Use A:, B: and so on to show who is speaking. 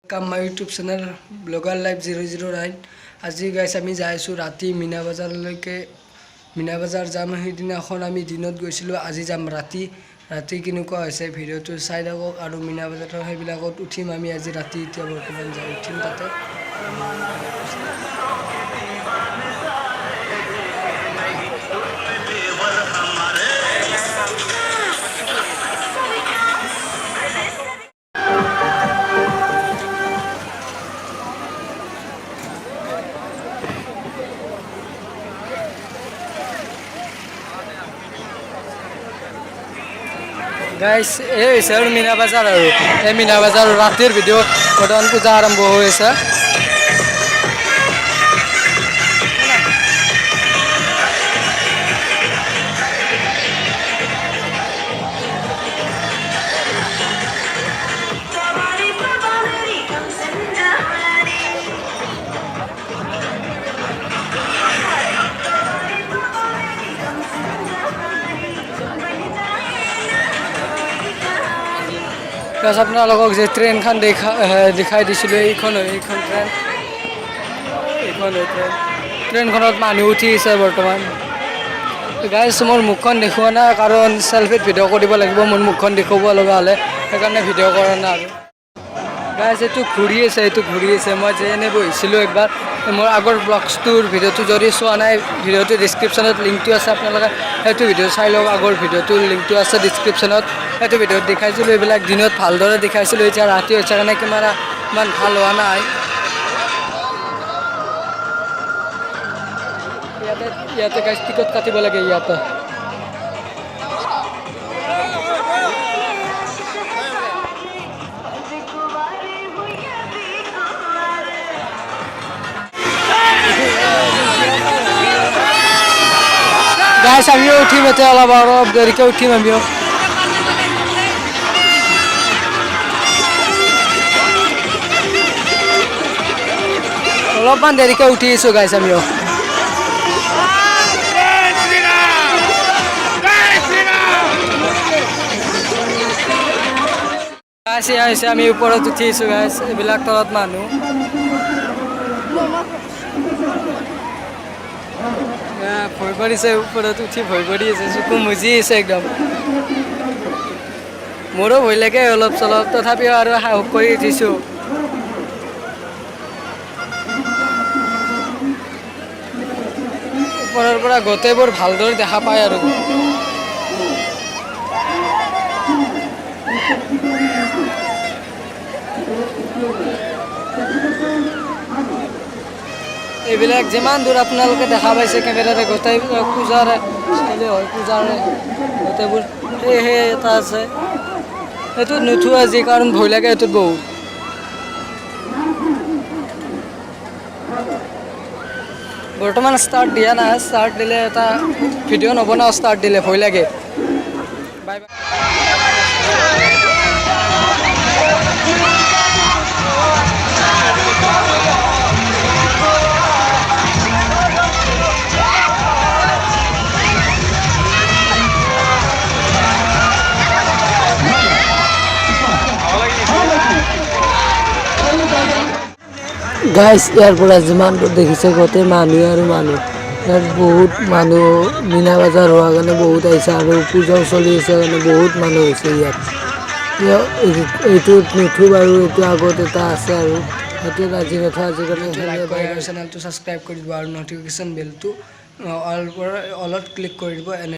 A: My YouTube channel Blogger Life 009 আজি গাইছ আমি যাই আছো ৰাতি মিনা বাজাৰলৈকে মিনা বাজাৰ যাম সেইদিনাখন আমি দিনত গৈছিলো আজি যাম ৰাতি কিনেকুৱা হৈছে ভিডিওটো চাই থাকক আৰু মিনা বাজাৰৰ সেইবিলাকত উঠিম আমি আজি ৰাতি এতিয়া বৰ্তমান যাই উঠিম তাতে Guys, is our Mina Bazar. Mina Bazar Ratir video. But on Puzaram Boesa. Because अपना लोगों के ट्रेन खान दिखाई दिसिले ट्रेन खानत मानु उठी আছে বৰ্তমান গাইস মোৰ মুখখন দেখুৱা না কাৰণ সেলফি ভিডিও কৰিব লাগিব মোৰ মুখখন দেখুৱাব লগা হলে সেইকাৰণে ভিডিও কৰা না আৰু গাইস এটো ঘূৰি আছে মই যেনে বহিছিলো একবাৰ মোৰ আগৰ ব্লগছটোৰ ভিডিওটো যদি চোৱা নাই ভিডিওটো ডেসক্ৰিপচনত লিংকটো আছে আপোনালোকে সেইটো ভিডিও চাই লওক আগৰ ভিডিওটোৰ লিংকটো আছে ডেসক্ৰিপচনত সেইটো ভিডিওত দেখাইছিলো এইবিলাক দিনত ভালদৰে দেখাইছিলো এতিয়া ৰাতি হৈছে কাৰণে কেমেৰা মান ভাল হোৱা নাই ইয়াতে গাইস টিকট কাটিব লাগে ইয়াতে Guys, I'm your team at all about the Rico team. I'm your Lopan Derico tea, so guys, I'm your guys, I'm you put to tea, so guys, Black Tot Manu. ভয়বাড়ি আছে ওপৰত উঠি ভয়বাড়ি আছে চকু মুজি আছে একদম মোৰো ভয় লাগে অলপ চলপ তথাপিও আৰু সাহস কৰি উঠিছো ওপৰৰ পৰা গোটেইবোৰ ভালদৰে দেখা পায় আৰু এইবিলাক যিমান দূৰ আপোনালোকে দেখা পাইছে কেমেৰাৰে গোটেই পূজাৰ ষ্টাইলে হয় পূজাৰ গোটেইবোৰ সেই এটা আছে এইটো নুঠো আজি কাৰণ ভয় লাগে এইটোত বহুত বৰ্তমান ষ্টাৰ্ট দিয়া নাই ষ্টাৰ্ট দিলে এটা ভিডিঅ' নবনাও ষ্টাৰ্ট দিলে ভয় লাগে বাই বাই Guys, ইয়াৰ পৰা যিমান দেখিছে গোটেই মানুহ আৰু মানুহ ইয়াত বহুত মানুহ মিনা বাজাৰ হোৱা কাৰণে বহুত আহিছে আৰু পূজাও চলি আছে কাৰণে বহুত মানুহ হৈছে ইয়াত এইটো নুঠো বাৰু এইটো আগত এটা আছে আৰু সেইটো আজি নথা আজিকালি চেনেলটো ছাবস্ক্ৰাইব কৰি দিব আৰু নটিফিকেশ্যন বেলটো অলত ক্লিক কৰি দিব